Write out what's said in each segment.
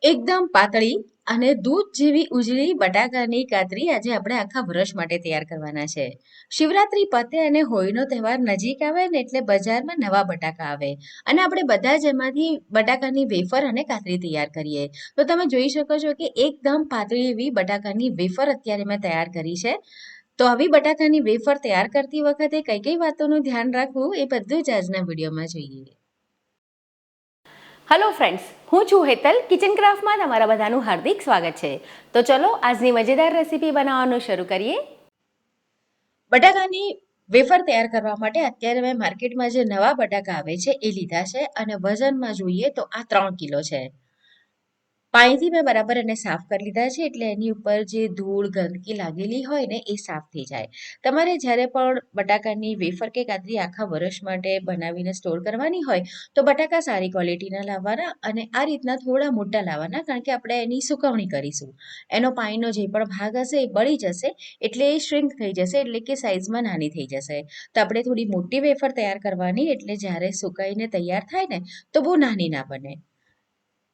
એકદમ પાતળી અને દૂધ જેવી ઉજળી બટાકાની કાતરી આજે આપણે આખા વર્ષ માટે તૈયાર કરવાના છે. શિવરાત્રી પતે અને હોળીનો તહેવાર નજીક આવે ને એટલે બજારમાં નવા બટાકા આવે અને આપણે બધા જ એમાંથી બટાકાની વેફર અને કાતરી તૈયાર કરીએ. તો તમે જોઈ શકો છો કે એકદમ પાતળી એવી બટાકાની વેફર અત્યારે મેં તૈયાર કરી છે. તો આવી બટાકાની વેફર તૈયાર કરતી વખતે કઈ કઈ વાતોનું ધ્યાન રાખવું એ બધું જ આજના વિડીયોમાં જોઈએ. હેલો ફ્રેન્ડ્સ, હું છું હેતલ. કિચન ક્રાફ્ટમાં તમારા બધાનું હાર્દિક સ્વાગત છે. તો ચલો આજની મજેદાર રેસીપી બનાવવાનું શરૂ કરીએ. બટાકાની વેફર તૈયાર કરવા માટે અત્યારે મેં માર્કેટમાં જે નવા બટાકા આવે છે એ લીધા છે અને વજનમાં જોઈએ તો આ 3 કિલો છે. પાણીથી મેં બરાબર એને સાફ કરી લીધા છે એટલે એની ઉપર જે ધૂળ ગંદકી લાગેલી હોય ને એ સાફ થઈ જાય. તમારે જ્યારે પણ બટાકાની વેફર કે કાતરી આખા વર્ષ માટે બનાવીને સ્ટોર કરવાની હોય તો બટાકા સારી ક્વોલિટીના લાવવાના અને આ રીતના થોડા મોટા લાવવાના, કારણ કે આપણે એની સુકવણી કરીશું. એનો પાણીનો જે પણ ભાગ હશે એ બળી જશે એટલે એ શ્રિંક થઈ જશે, એટલે કે સાઈઝમાં નાની થઈ જશે. તો આપણે થોડી મોટી વેફર તૈયાર કરવાની, એટલે જ્યારે સુકાઈને તૈયાર થાય ને તો બહુ નાની ના બને.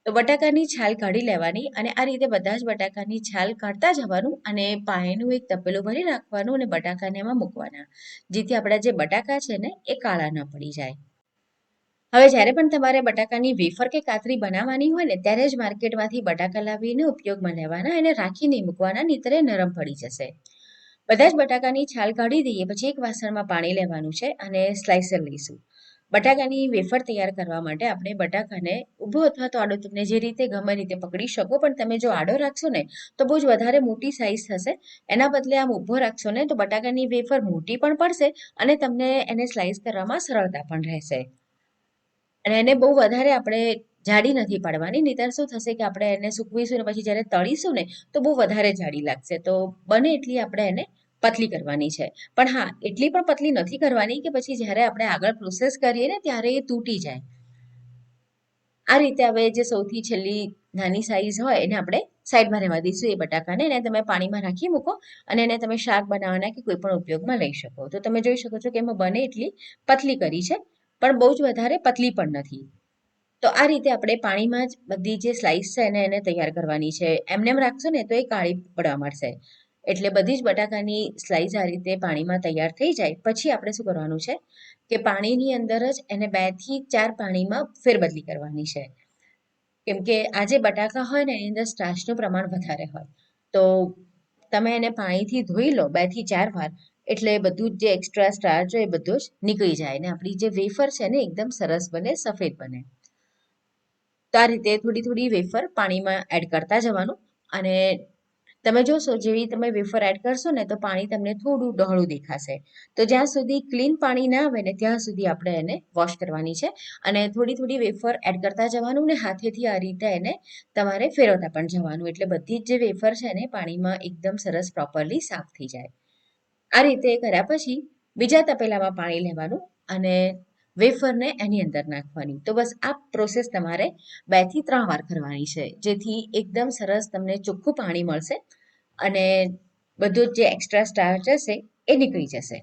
તો બટાકાની છાલ કાઢી લેવાની અને આ રીતે બધા જ બટાકાની છાલ કાઢતા જવાનું અને પાણીનું એક તપેલું ભરી રાખવાનું અને બટાકાને એમાં મૂકવાના, જેથી આપણા જે બટાકા છે ને એ કાળા ન પડી જાય. હવે જ્યારે પણ તમારે બટાકાની વેફર કે કાતરી બનાવવાની હોય ને ત્યારે જ માર્કેટમાંથી બટાકા લાવીને ઉપયોગમાં લેવાના, એને રાખી નહીં મૂકવાના, નહીંતર એ નરમ પડી જશે. બધા જ બટાકાની છાલ કાઢી દઈએ પછી એક વાસણમાં પાણી લેવાનું છે અને સ્લાઇસર લઈશું. બટાકાની વેફર તૈયાર કરવા માટે આપણે બટાકાને ઊભો અથવા તો આડો, તમને જે રીતે ગમે રીતે પકડી શકો, પણ તમે જો આડો રાખશો ને તો બહુ જ વધારે મોટી સાઈઝ થશે. એના બદલે આમ ઊભો રાખશો ને તો બટાકાની વેફર મોટી પણ પડશે અને તમને એને સ્લાઇસ કરવામાં સરળતા પણ રહેશે. અને એને બહુ વધારે આપણે જાડી નથી પાડવાની, નહીંતર શું થશે કે આપણે એને સૂકવીશું ને પછી જ્યારે તળીશું ને તો બહુ વધારે જાડી લાગશે. તો બને એટલી આપણે એને પતલી કરવાની છે. પણ હા, એટલી પણ પતલી નથી કરવાની કે પછી જ્યારે આપણે આગળ પ્રોસેસ કરીએ ને ત્યારે એ તૂટી જાય. આ રીતે હવે જે સૌથી છેલ્લી નાની સાઈઝ હોય એને આપણે સાઈડમાં રહેવા દઈશું. એ બટાકાને એને તમે પાણીમાં રાખી મૂકો અને એને તમે શાક બનાવવાના કે કોઈ પણ ઉપયોગમાં લઈ શકો. તો તમે જોઈ શકો છો કે એમાં બને એટલી પતલી કરી છે, પણ બહુ જ વધારે પતલી પણ નથી. તો આ રીતે આપણે પાણીમાં જ બધી જે સ્લાઇસ છે એને તૈયાર કરવાની છે. એમને એમ રાખશો ને તો એ કાળી પડવા માંડશે. એટલે બધી જ બટાકાની સ્લાઇસ આ રીતે પાણીમાં તૈયાર થઈ જાય પછી આપણે શું કરવાનું છે કે પાણીની અંદર જ એને 2 થી 4 પાણીમાં ફેરબદલી કરવાની છે. કેમ કે આ જે બટાકા હોય ને એની અંદર સ્ટાર્ચનું પ્રમાણ વધારે હોય. તો તમે એને પાણીથી ધોઈ લો 2 થી 4 વાર, એટલે બધું જ જે એક્સ્ટ્રા સ્ટાર્ચ હોય એ બધું જ નીકળી જાય ને આપણી જે વેફર છે ને એકદમ સરસ બને, સફેદ બને. તો આ રીતે થોડી થોડી વેફર પાણીમાં એડ કરતા જવાનું અને તમે જોશો જેવી તમે વેફર એડ કરશો ને તો પાણી તમને થોડું ડહોળું દેખાશે. તો જ્યાં સુધી ક્લીન પાણી ના આવે ને ત્યાં સુધી આપણે એને વોશ કરવાની છે અને થોડી થોડી વેફર એડ કરતા જવાનું ને હાથેથી આ રીતે એને તમારે ફેરવતા પણ જવાનું, એટલે બધી જ જે વેફર છે ને પાણીમાં એકદમ સરસ પ્રોપરલી સાફ થઈ જાય. આ રીતે કર્યા પછી બીજા તપેલામાં પાણી લેવાનું અને વેફરને એની અંદર નાખવાની. તો બસ આ પ્રોસેસ તમારે 2 થી 3 વાર કરવાની છે, જેથી એકદમ સરસ તમને ચોખ્ખું પાણી મળશે અને બધું જે એક્સ્ટ્રા સ્ટાર્ચ હશે એ નીકળી જશે.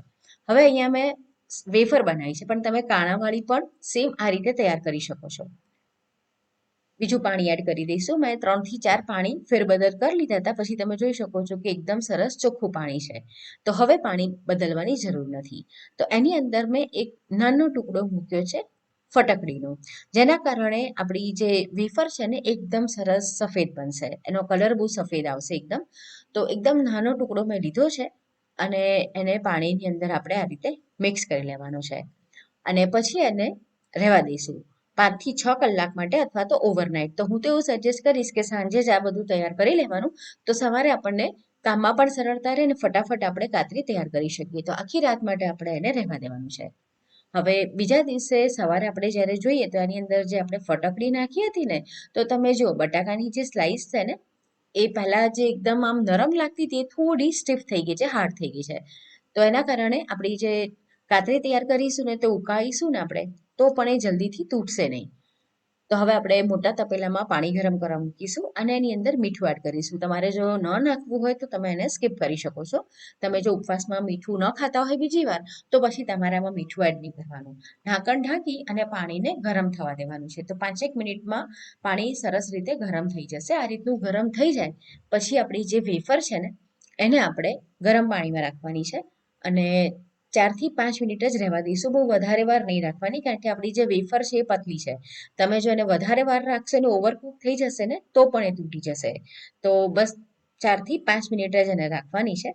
હવે અહીંયા મેં વેફર બનાવી છે, પણ તમે કાણાવાળી પણ સેમ આ રીતે તૈયાર કરી શકો છો. બીજું પાણી એડ કરી દઈશું. મેં 3 થી 4 પાણી ફેરબદલ કરી લીધા હતા, પછી તમે જોઈ શકો છો કે એકદમ સરસ ચોખ્ખું પાણી છે. તો હવે પાણી બદલવાની જરૂર નથી. તો એની અંદર મેં એક નાનો ટુકડો મૂક્યો છે ફટકડીનો, જેના કારણે આપણી જે વેફર છે ને એકદમ સરસ સફેદ બનશે. એનો કલર બહુ સફેદ આવશે એકદમ. તો એકદમ નાનો ટુકડો મેં લીધો છે અને એને પાણીની અંદર આપણે આ રીતે મિક્સ કરી લેવાનો છે અને પછી એને રહેવા દઈશું 5 થી 6 કલાક માટે, અથવા તો ઓવરનાઇટ. તો હું તો એવું સજેસ્ટ કરીશ કે સાંજે જ આ બધું તૈયાર કરી લેવાનું, તો સવારે આપણને કામમાં પણ સરળતા રહે અને ફટાફટ આપણે કાતરી તૈયાર કરી શકીએ. તો આખી રાત માટે આપણે એને રહેવા દેવાનું છે. હવે બીજા દિવસે સવારે આપણે જ્યારે જોઈએ તો એની અંદર જે આપણે ફટકડી નાખી હતી ને, તો તમે જુઓ બટાકાની જે સ્લાઇસ છે ને એ પહેલાં જે એકદમ આમ નરમ લાગતી હતી એ થોડી સ્ટીફ થઈ ગઈ છે, હાર્ડ થઈ ગઈ છે. તો એના કારણે આપણી જે કાતરી તૈયાર કરીશું ને તો ઉકાળીશું ને આપણે તો પણ એ જલ્દીથી તૂટશે નહીં. તો હવે આપણે મોટા તપેલામાં પાણી ગરમ કરવા મૂકીશું અને એની અંદર મીઠું એડ કરીશું. તમારે જો ન નાખવું હોય તો તમે એને સ્કીપ કરી શકો છો. તમે જો ઉપવાસમાં મીઠું ન ખાતા હોય બીજી વાર તો પછી તમારે આમાં મીઠું એડ નહીં કરવાનું. ઢાંકણ ઢાંકી અને પાણીને ગરમ થવા દેવાનું છે. તો 5 મિનિટમાં પાણી સરસ રીતે ગરમ થઈ જશે. આ રીતનું ગરમ થઈ જાય પછી આપણી જે વેફર છે ને એને આપણે ગરમ પાણીમાં રાખવાની છે અને 4 થી 5 મિનિટ જ રહેવા દઈશું. બહુ વધારે વાર નહીં રાખવાની, કારણ કે આપણી જે વેફર છે એ પતલી છે. તમે જો એને વધારે વાર રાખશો ને ઓવરકુક થઈ જશે ને તો પણ એ તૂટી જશે. તો બસ 4 થી 5 મિનિટ જ એને રાખવાની છે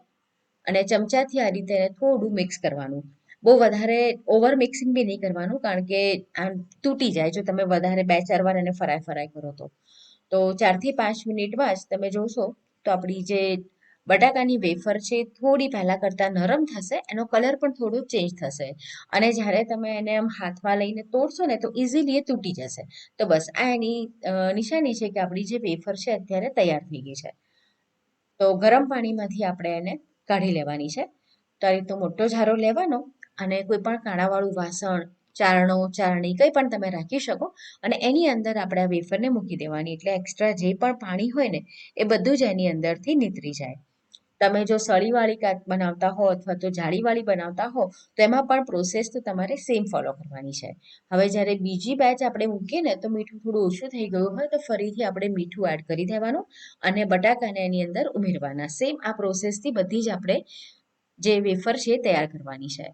અને ચમચાથી આ રીતે એને થોડું મિક્સ કરવાનું. બહુ વધારે ઓવર મિક્સિંગ બી નહીં કરવાનું, કારણ કે આ તૂટી જાય જો તમે વધારે 2-4 વાર એને ફરાય કરો તો. તો 4 થી 5 મિનિટમાં જ તમે જોશો તો આપણી જે બટાકાની વેફર છે થોડી પહેલા કરતાં નરમ થશે, એનો કલર પણ થોડો ચેન્જ થશે અને જ્યારે તમે એને આમ હાથમાં લઈને તોડશો ને તો ઇઝીલી એ તૂટી જશે. તો બસ આ એની નિશાની છે કે આપણી જે વેફર છે અત્યારે તૈયાર થઈ ગઈ છે. તો ગરમ પાણીમાંથી આપણે એને કાઢી લેવાની છે. તો આ રીતનો મોટો ઝારો લેવાનો અને કોઈ પણ કાણાવાળું વાસણ, ચારણો, ચારણી કંઈ પણ તમે રાખી શકો અને એની અંદર આપણે આ વેફરને મૂકી દેવાની. એટલે એક્સ્ટ્રા જે પણ પાણી હોય ને એ બધું જ એની અંદરથી નીતરી જાય. તમે જો સળીવાળી કાચ બનાવતા હો અથવા તો જાળીવાળી બનાવતા હો તો એમાં પણ પ્રોસેસ તો તમારે સેમ ફોલો કરવાની છે. હવે જ્યારે બીજી બેચ આપણે મૂકીએ ને તો મીઠું થોડું ઓછું થઈ ગયું હોય તો ફરીથી આપણે મીઠું એડ કરી દેવાનું અને બટાકાને એની અંદર ઉમેરવાના. સેમ આ પ્રોસેસથી બધી જ આપણે જે વેફર છે એ તૈયાર કરવાની છે.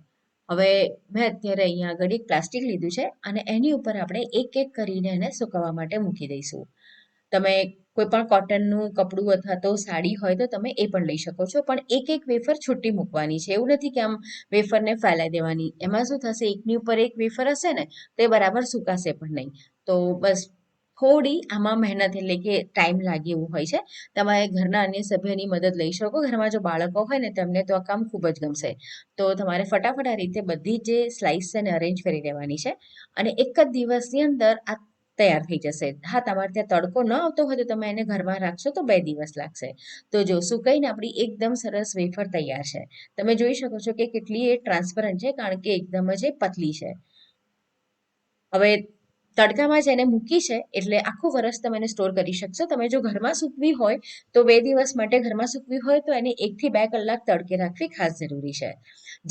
હવે મેં અત્યારે અહીંયા આગળ એક પ્લાસ્ટિક લીધું છે અને એની ઉપર આપણે એક એક કરીને એને સુકવવા માટે મૂકી દઈશું. તમે કોઈ પણ કોટનનું કપડું અથવા તો સાડી હોય તો તમે એ પણ લઈ શકો છો, પણ એક એક વેફર છૂટી મૂકવાની છે. એવું નથી કે આમ વેફરને ફેલાઈ દેવાની. એમાં શું થશે, એકની ઉપર એક વેફર હશે ને તો એ બરાબર સુકાશે પણ નહીં. તો બસ થોડી આમાં મહેનત એટલે કે ટાઈમ લાગે એવું હોય છે. તમારે ઘરના અન્ય સભ્યની મદદ લઈ શકો. ઘરમાં જો બાળકો હોય ને તેમને તો આ કામ ખૂબ જ ગમશે. તો તમારે ફટાફટ આ રીતે બધી જે સ્લાઇસ છે ને અરેન્જ કરી દેવાની છે અને એક જ દિવસની અંદર આ તૈયાર થઈ જશે. હા, તમારે ત્યાં તડકો ન આવતો હોય તો તમે એને ઘરમાં રાખશો તો 2 દિવસ લાગશે. તો જો સુકાઈને આપણી એકદમ સરસ વેફર તૈયાર છે. તમે જોઈ શકો છો કે કેટલી એ ટ્રાન્સપરન્ટ છે, કારણ કે એકદમ જ એ પતલી છે. હવે તડકામાં જ એને મૂકી છે એટલે આખું વરસ તમે એને સ્ટોર કરી શકશો. તમે જો ઘરમાં સૂકવી હોય તો 2 દિવસ માટે ઘરમાં સૂકવી હોય તો એને 1 થી 2 કલાક તડકે રાખવી ખાસ જરૂરી છે.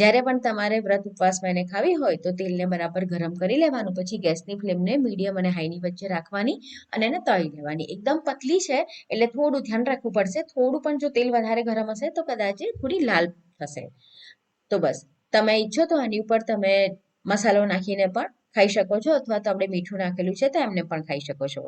જ્યારે પણ તમારે વ્રત ઉપવાસમાં એને ખાવી હોય તો તેલને બરાબર ગરમ કરી લેવાનું, પછી ગેસની ફ્લેમને મીડિયમ અને હાઈની વચ્ચે રાખવાની અને એને તળી લેવાની. એકદમ પતલી છે એટલે થોડું ધ્યાન રાખવું પડશે. થોડું પણ જો તેલ વધારે ગરમ હશે તો કદાચ એ થોડી લાલ થશે. તો બસ તમે ઈચ્છો તો આની ઉપર તમે મસાલો નાખીને પણ ખાઈ શકો છો અથવા તો આપણે મીઠું નાખેલું છે તો એમને પણ ખાઈ શકો છો.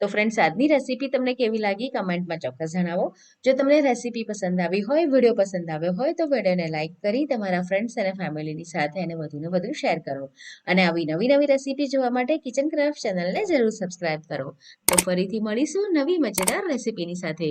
તો ફ્રેન્ડ્સ, આજની રેસીપી તમને કેવી લાગી કમેન્ટમાં ચોક્કસ જણાવો. જો તમને રેસીપી પસંદ આવી હોય, વિડીયો પસંદ આવ્યો હોય તો વિડીયોને લાઇક કરી તમારા ફ્રેન્ડ્સ અને ફેમિલીની સાથે એને વધુને વધુ શેર કરો અને આવી નવી રેસીપી જોવા માટે કિચન ક્રાફ્ટ ચેનલને જરૂર સબસ્ક્રાઇબ કરો. તો ફરીથી મળીશું નવી મજેદાર રેસીપીની સાથે.